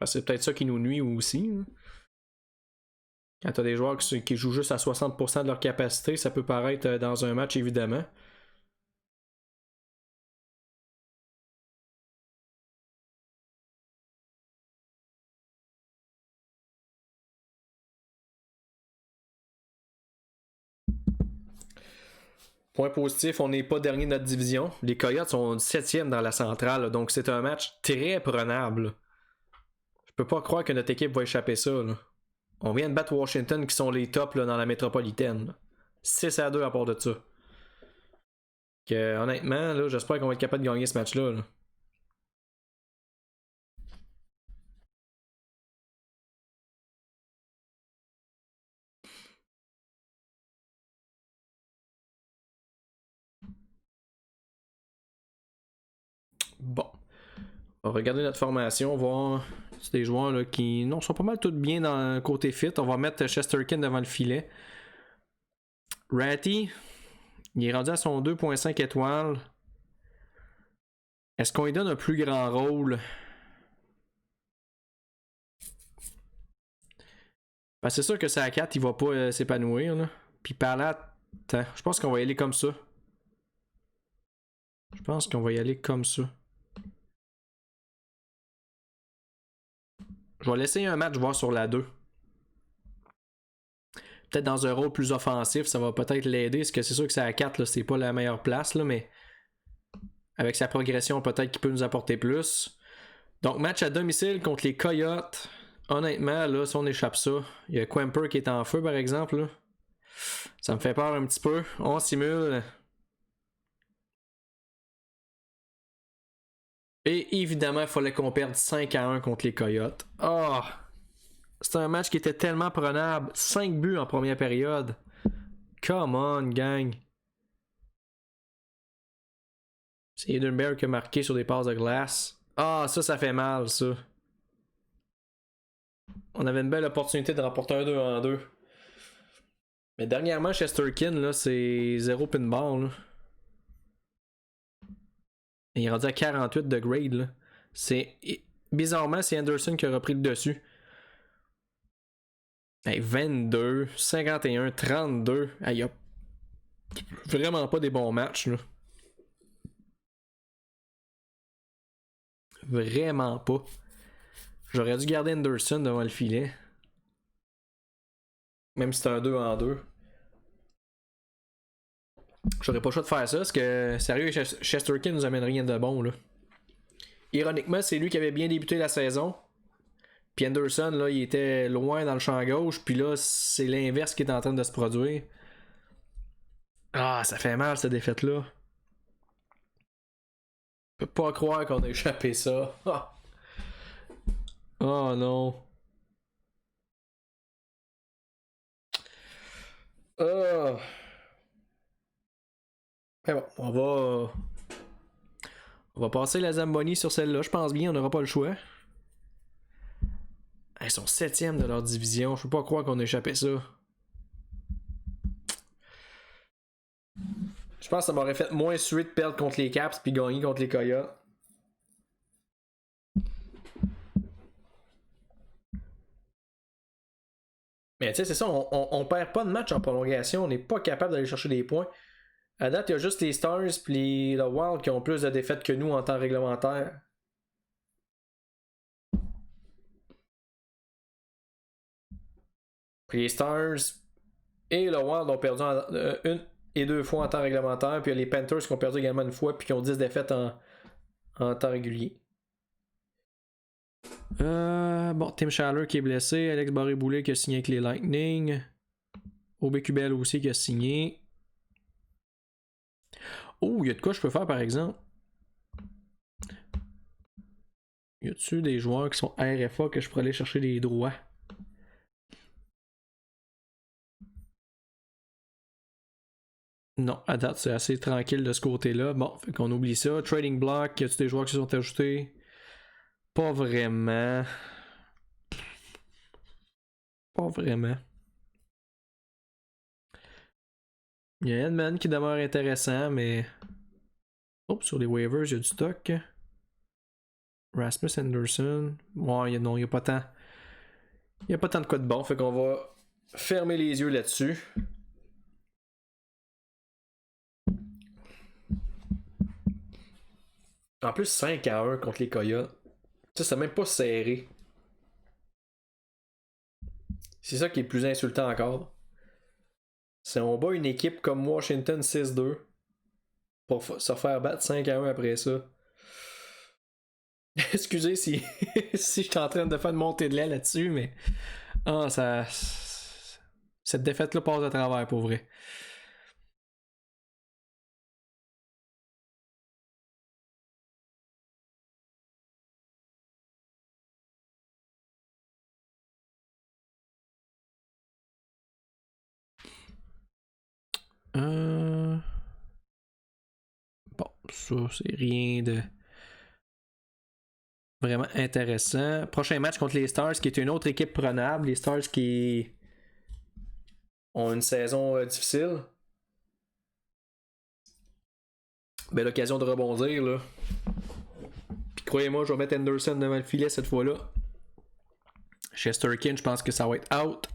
C'est peut-être ça qui nous nuit aussi. Hein. Quand t'as des joueurs qui jouent juste à 60% de leur capacité, ça peut paraître dans un match, évidemment. Point positif, on n'est pas dernier de notre division. Les Coyotes sont 7e dans la centrale, donc c'est un match très prenable. Je peux pas croire que notre équipe va échapper ça. Là. On vient de battre Washington qui sont les tops là, dans la métropolitaine. Là. 6-2 à part de ça. Honnêtement, là, j'espère qu'on va être capable de gagner ce match-là. Là. Bon. On va regarder notre formation, voir c'est des joueurs là, qui non, sont pas mal tous bien dans le côté fit. On va mettre Chesterkin devant le filet. Ratty, il est rendu à son 2.5 étoiles. Est-ce qu'on lui donne un plus grand rôle? Ben, c'est sûr que c'est à 4, il va pas s'épanouir. Là. Puis par là, je pense qu'on va y aller comme ça. Je pense qu'on va y aller comme ça. Je vais laisser un match voir sur la 2. Peut-être dans un rôle plus offensif, ça va peut-être l'aider. Parce que c'est sûr que c'est à 4, là, c'est pas la meilleure place, là, mais avec sa progression, peut-être qu'il peut nous apporter plus. Donc, match à domicile contre les Coyotes. Honnêtement, là, si on échappe ça, il y a Quemper qui est en feu, par exemple. Là. Ça me fait peur un petit peu. On simule. Et évidemment, il fallait qu'on perde 5-1 contre les Coyotes. Ah! Oh, c'était un match qui était tellement prenable. 5 buts en première période. Come on, gang. C'est Edenberg qui a marqué sur des passes de glace. Ah, ça fait mal, ça. On avait une belle opportunité de remporter un 2 en 2. Mais dernièrement, Chesterkin, là, c'est 0 pinball. Là. Il est rendu à 48 de grade. Là. Bizarrement, c'est Anderson qui a repris le dessus. Hey, 22, 51, 32. Il n'y a vraiment pas des bons matchs. Là. Vraiment pas. J'aurais dû garder Anderson devant le filet. Même si c'est un 2 en 2. J'aurais pas le choix de faire ça parce que, sérieux, Chesterkin nous amène rien de bon. Là. Ironiquement, c'est lui qui avait bien débuté la saison. Puis Anderson, là, il était loin dans le champ gauche. Puis là, c'est l'inverse qui est en train de se produire. Ah, ça fait mal cette défaite-là. Je peux pas croire qu'on a échappé ça. Oh non. Oh. Mais bon, on va passer la Zamboni sur celle-là. Je pense bien, on n'aura pas le choix. Ils sont 7e de leur division. Je peux pas croire qu'on a échappé ça. Je pense que ça m'aurait fait moins suite de perdre contre les Caps puis gagner contre les Coyotes. Mais tu sais, c'est ça, on perd pas de match en prolongation. On n'est pas capable d'aller chercher des points. À date, il y a juste les Stars et le Wild qui ont plus de défaites que nous en temps réglementaire. Puis les Stars et le Wild ont perdu une et deux fois en temps réglementaire. Puis il y a les Panthers qui ont perdu également une fois puis qui ont 10 défaites en temps régulier. Bon, Tim Schaller qui est blessé. Alex Barré-Boulet qui a signé avec les Lightning. OBQBL aussi qui a signé. Oh, il y a de quoi je peux faire par exemple. Y a-tu des joueurs qui sont RFA que je pourrais aller chercher des droits? Non, à date, c'est assez tranquille de ce côté-là. Bon, fait qu'on oublie ça. Trading Block, y a-tu des joueurs qui se sont ajoutés? Pas vraiment. Pas vraiment. Il y a Edman qui demeure intéressant, mais. Oh, sur les waivers, il y a du stock. Rasmus Anderson. Ouais, non, il n'y a pas tant. Il n'y a pas tant de quoi de bon. Fait qu'on va fermer les yeux là-dessus. En plus, 5-1 contre les Coyotes. Ça, c'est même pas serré. C'est ça qui est plus insultant encore. C'est on bat une équipe comme Washington 6-2 pour se faire battre 5-1 après ça. Excusez si, si je suis en train de faire une montée de lait là-dessus, mais. Ah, ça. Cette défaite-là passe à travers pour vrai. Bon, ça, c'est rien de vraiment intéressant. Prochain match contre les Stars, qui est une autre équipe prenable. Les Stars qui ont une saison difficile. Belle occasion de rebondir, là. Puis croyez-moi, je vais mettre Anderson devant le filet cette fois-là. Shesterkin, je pense que ça va être out.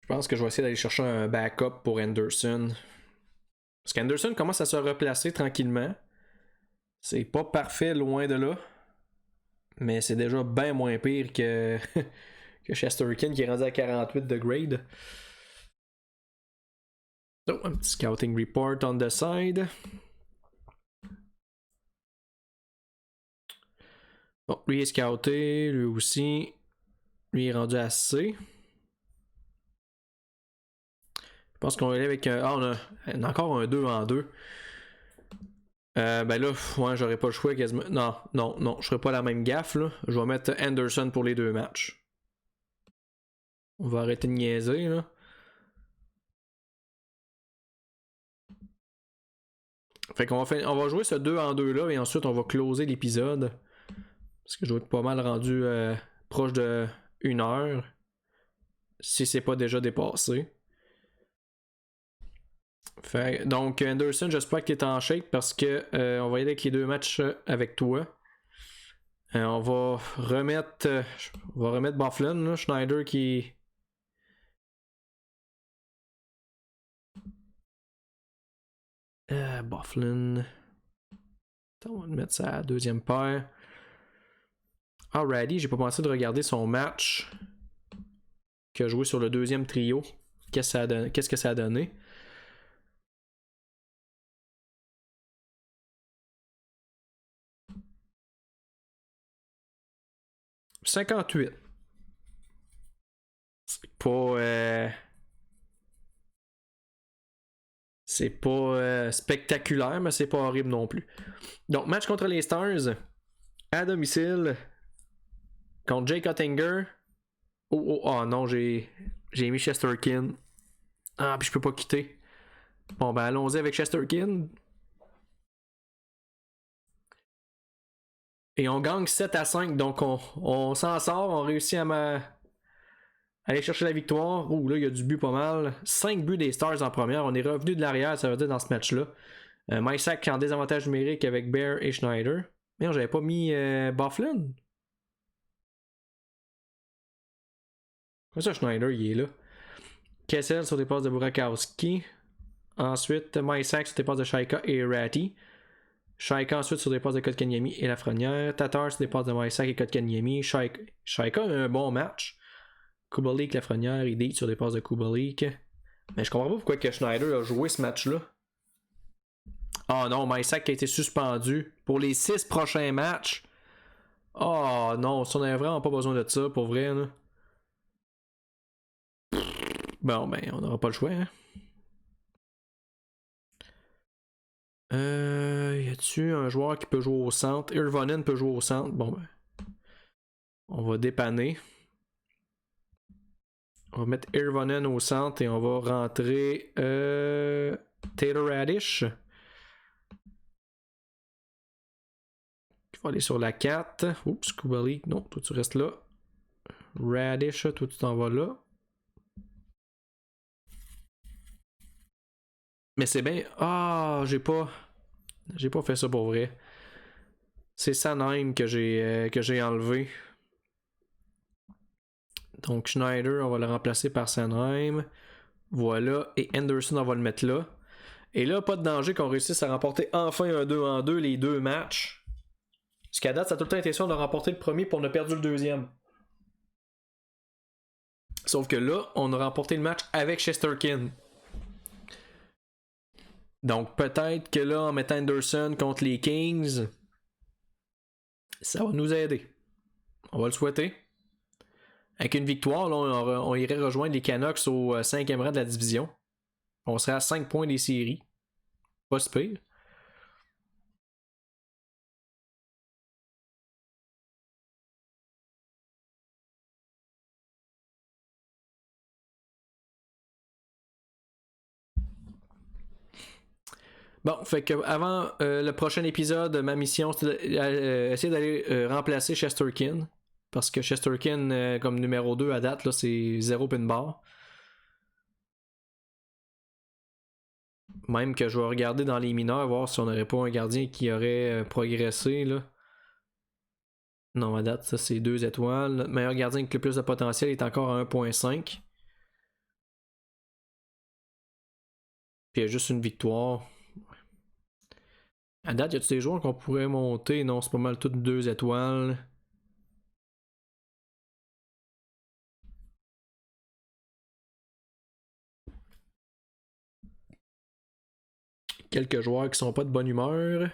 Je pense que je vais essayer d'aller chercher un backup pour Anderson. Parce qu'Anderson commence à se replacer tranquillement. C'est pas parfait, loin de là. Mais c'est déjà bien moins pire que, que Shesterkin qui est rendu à 48 de grade. Oh, un petit scouting report on the side. Bon, lui est scouté, lui aussi. Lui est rendu à C. Je pense qu'on va aller avec un. Ah, on a encore un 2 en 2. Ben là, ouais, j'aurais pas le choix quasiment. Non, je ferai pas la même gaffe là. Je vais mettre Anderson pour les deux matchs. On va arrêter de niaiser là. Fait qu'on on va jouer ce 2 en 2 là et ensuite on va closer l'épisode. Parce que je dois être pas mal rendu proche de 1 heure. Si c'est pas déjà dépassé. Fait, donc Anderson, j'espère que tu es en shape parce que on va y aller avec les deux matchs avec toi. On va remettre Bufflin, là, Schneider qui. Bufflin. On va mettre ça à la deuxième paire. Alrighty, j'ai pas pensé de regarder son match qu'il a joué sur le deuxième trio. Qu'est-ce que ça a donné? « 58. C'est pas. C'est pas spectaculaire, mais c'est pas horrible non plus. Donc, match contre les Stars. À domicile. Contre Jake Ottinger. Oh non, j'ai mis Shesterkin. Ah, puis je peux pas quitter. Bon, ben allons-y avec Shesterkin. Et on gagne 7-5, donc on s'en sort. On réussit à aller chercher la victoire. Ouh, là, il y a du but pas mal. 5 buts des Stars en première. On est revenu de l'arrière, ça veut dire, dans ce match-là. Mysak en désavantage numérique avec Bear et Schneider. Mais j'avais pas mis Bufflin. Comme ça, Schneider, il est là. Kessel sur des passes de Burakowski. Ensuite, Mysak sur des passes de Shaika et Ratty. Shaika ensuite sur des passes de Kotkaniemi et Lafrenière. Tatar sur des passes de Mysak et Kotkaniemi. Shaika a un bon match. Kubalik, Lafrenière, Idé sur des passes de Kubalik. Mais je comprends pas pourquoi que Schneider a joué ce match-là. Oh non, Mysak a été suspendu pour les 6 prochains matchs. Oh non, on n'a vraiment pas besoin de ça, pour vrai. Là. Bon, ben, on n'aura pas le choix. Hein. Y a-tu un joueur qui peut jouer au centre? Irvonen peut jouer au centre. Bon, ben. On va dépanner. On va mettre Irvonen au centre et on va rentrer Taylor Radish. Je vais aller sur la 4. Oups, Kubalik. Non, toi tu restes là. Radish, toi tu t'en vas là. Mais c'est bien. Ah, j'ai pas fait ça pour vrai. C'est Sanheim que j'ai enlevé. Donc Schneider, on va le remplacer par Sanheim. Voilà. Et Anderson, on va le mettre là. Et là, pas de danger qu'on réussisse à remporter enfin un 2-2 les deux matchs. Parce qu'à date, ça a tout le temps été sûr de remporter le premier, puis on a perdu le deuxième. Sauf que là, on a remporté le match avec Shesterkin. Donc peut-être que là, en mettant Anderson contre les Kings, ça va nous aider. On va le souhaiter. Avec une victoire, là, on irait rejoindre les Canucks au 5e rang de la division. On serait à 5 points des séries. Pas si pire. Bon, fait que avant le prochain épisode, ma mission, c'est d'essayer d'aller remplacer Shesterkin. Parce que Shesterkin, comme numéro 2 à date, là, c'est 0 pin bar. Même que je vais regarder dans les mineurs, voir si on n'aurait pas un gardien qui aurait progressé. Là. Non, à date, ça c'est 2 étoiles. Notre meilleur gardien avec le plus de potentiel est encore à 1.5. Puis il y a juste une victoire. À date, y a-tu des joueurs qu'on pourrait monter? Non, c'est pas mal toutes 2 étoiles. Quelques joueurs qui sont pas de bonne humeur.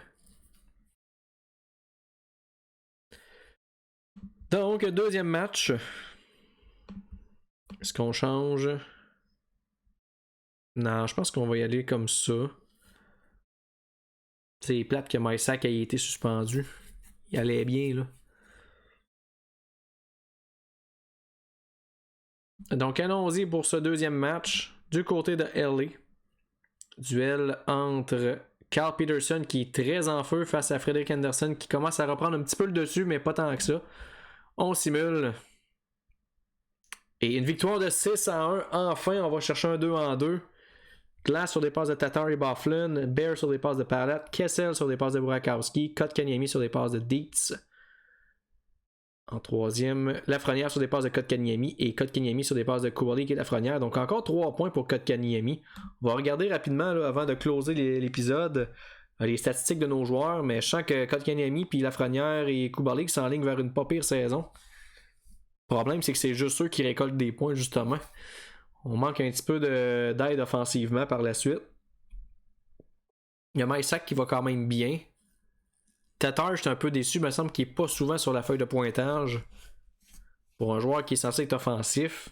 Donc, deuxième match. Est-ce qu'on change? Non, je pense qu'on va y aller comme ça. C'est plate que Mysak ait été suspendu. Il allait bien, là. Donc, allons-y pour ce deuxième match. Du côté de LA. Duel entre Carl Peterson qui est très en feu face à Frederick Anderson qui commence à reprendre un petit peu le dessus, mais pas tant que ça. On simule. Et une victoire de 6-1. Enfin, on va chercher un 2-2. Glass sur des passes de Tatar et Byfuglien, Bear sur des passes de Palat, Kessel sur des passes de Burakovsky, Kotkaniemi sur des passes de Dietz. En troisième, Lafrenière sur des passes de Kotkaniemi et Kotkaniemi sur des passes de Kubalik et Lafrenière. Donc encore 3 points pour Kotkaniemi. On va regarder rapidement là, avant de closer l'épisode les statistiques de nos joueurs, mais je sens que Kotkaniemi puis Lafrenière et Kubalik s'enlignent vers une pas pire saison. Le problème, c'est que c'est juste eux qui récoltent des points, justement. On manque un petit peu d'aide offensivement par la suite. Il y a Mysak qui va quand même bien. Tatar, j'étais un peu déçu, mais il me semble qu'il n'est pas souvent sur la feuille de pointage. Pour un joueur qui est censé être offensif.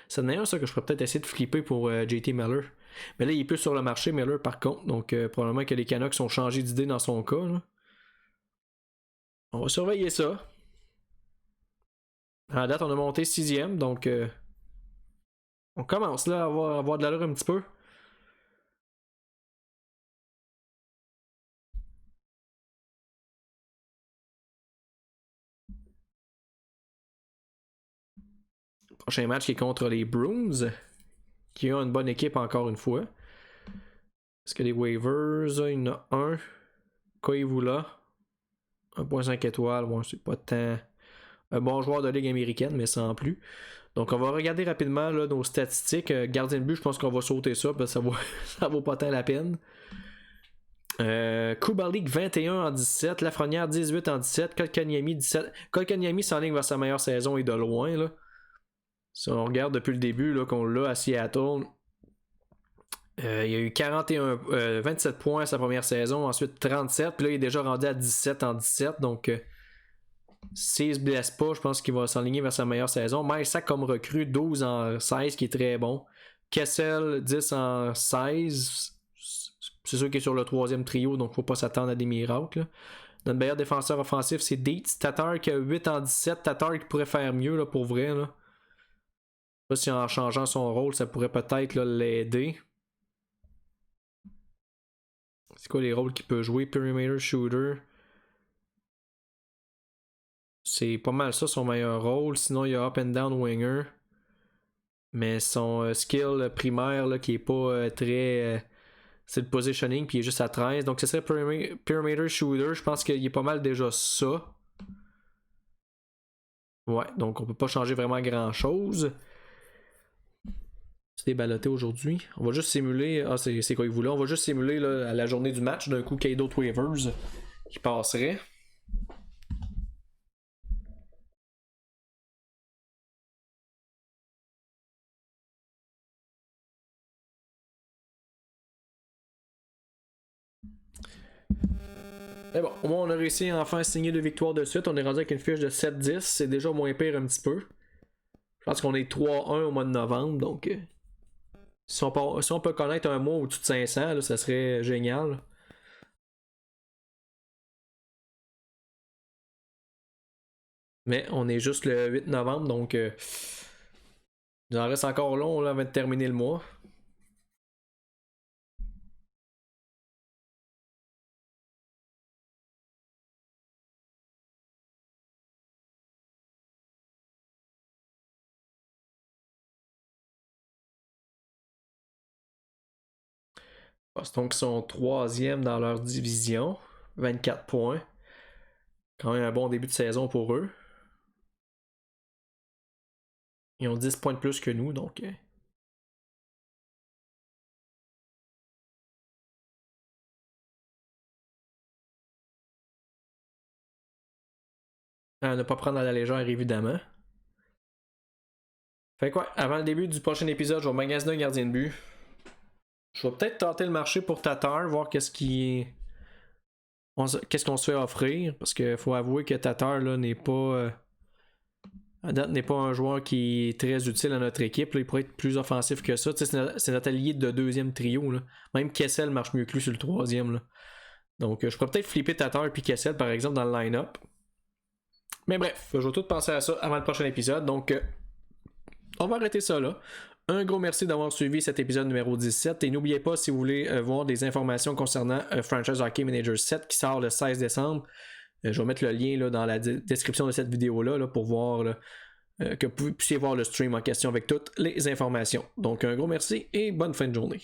C'est d'ailleurs ça que je pourrais peut-être essayer de flipper pour JT Miller. Mais là, il est plus sur le marché, Miller, par contre. Donc, probablement que les Canucks ont changé d'idée dans son cas. Là. On va surveiller ça. À la date, on a monté 6e, donc on commence là à avoir de l'allure un petit peu. Prochain match qui est contre les Bruins, qui ont une bonne équipe encore une fois. Est-ce que les waivers, il y en a un. Koivula, 1.5 étoiles, bon, c'est pas tant un bon joueur de Ligue américaine, mais sans plus. Donc on va regarder rapidement là, nos statistiques. Gardien de but, je pense qu'on va sauter ça, parce que ça vaut pas tant la peine. Kubalik 21 en 17, Lafrenière 18 en 17, Kotkaniemi 17. Kotkaniemi s'enligne vers sa meilleure saison et de loin. Là. Si on regarde depuis le début là, qu'on l'a à Seattle, il y a eu 27 points à sa première saison, ensuite 37, puis là il est déjà rendu à 17 en 17, donc s'il se blesse pas, je pense qu'il va s'enligner vers sa meilleure saison. Mysak comme recrue, 12 en 16, qui est très bon. Kessel, 10 en 16, c'est sûr qu'il est sur le 3e trio, donc faut pas s'attendre à des miracles. Là. Notre meilleur défenseur offensif, c'est Dietz. Tatar qui a 8 en 17, Tatar qui pourrait faire mieux là, pour vrai. Là. Je sais pas si en changeant son rôle, ça pourrait peut-être là, l'aider. C'est quoi les rôles qu'il peut jouer? Perimeter Shooter. C'est pas mal ça son meilleur rôle. Sinon, il y a Up and Down Winger. Mais son skill primaire là, qui est pas très. C'est le positioning, puis il est juste à 13. Donc, ce serait Perimeter Shooter. Je pense qu'il est pas mal déjà ça. Ouais, donc on peut pas changer vraiment grand chose. C'est déballoté aujourd'hui. On va juste simuler. Ah, c'est quoi que vous voulez? On va juste simuler là, à la journée du match d'un coup qu'il y ait d'autres waivers qui passeraient. Mais bon, au moins on a réussi à enfin signer 2 victoires de suite. On est rendu avec une fiche de 7-10. C'est déjà moins pire un petit peu. Je pense qu'on est 3-1 au mois de novembre. Donc, si on peut connaître un mois au-dessus de 500, là, ça serait génial. Mais on est juste le 8 novembre. Donc, il en reste encore long là, avant de terminer le mois. Donc, ils sont 3e dans leur division. 24 points. Quand même un bon début de saison pour eux. Ils ont 10 points de plus que nous, donc. À ne pas prendre à la légère, évidemment. Fait quoi, avant le début du prochain épisode, je vais magasiner un gardien de but. Je vais peut-être tenter le marché pour Tatar, voir qu'est-ce qu'on se fait offrir. Parce qu'il faut avouer que Tatar là, n'est pas. À date, n'est pas un joueur qui est très utile à notre équipe. Là. Il pourrait être plus offensif que ça. C'est notre allié de deuxième trio. Là. Même Kessel marche mieux que lui sur le troisième. Là. Donc, je pourrais peut-être flipper Tatar et Kessel, par exemple, dans le line-up. Mais bref, je vais tout penser à ça avant le prochain épisode. Donc, on va arrêter ça là. Un gros merci d'avoir suivi cet épisode numéro 17 et n'oubliez pas si vous voulez voir des informations concernant Franchise Hockey Manager 7 qui sort le 16 décembre, je vais mettre le lien là, dans la description de cette vidéo là pour voir là, que vous puissiez voir le stream en question avec toutes les informations. Donc un gros merci et bonne fin de journée.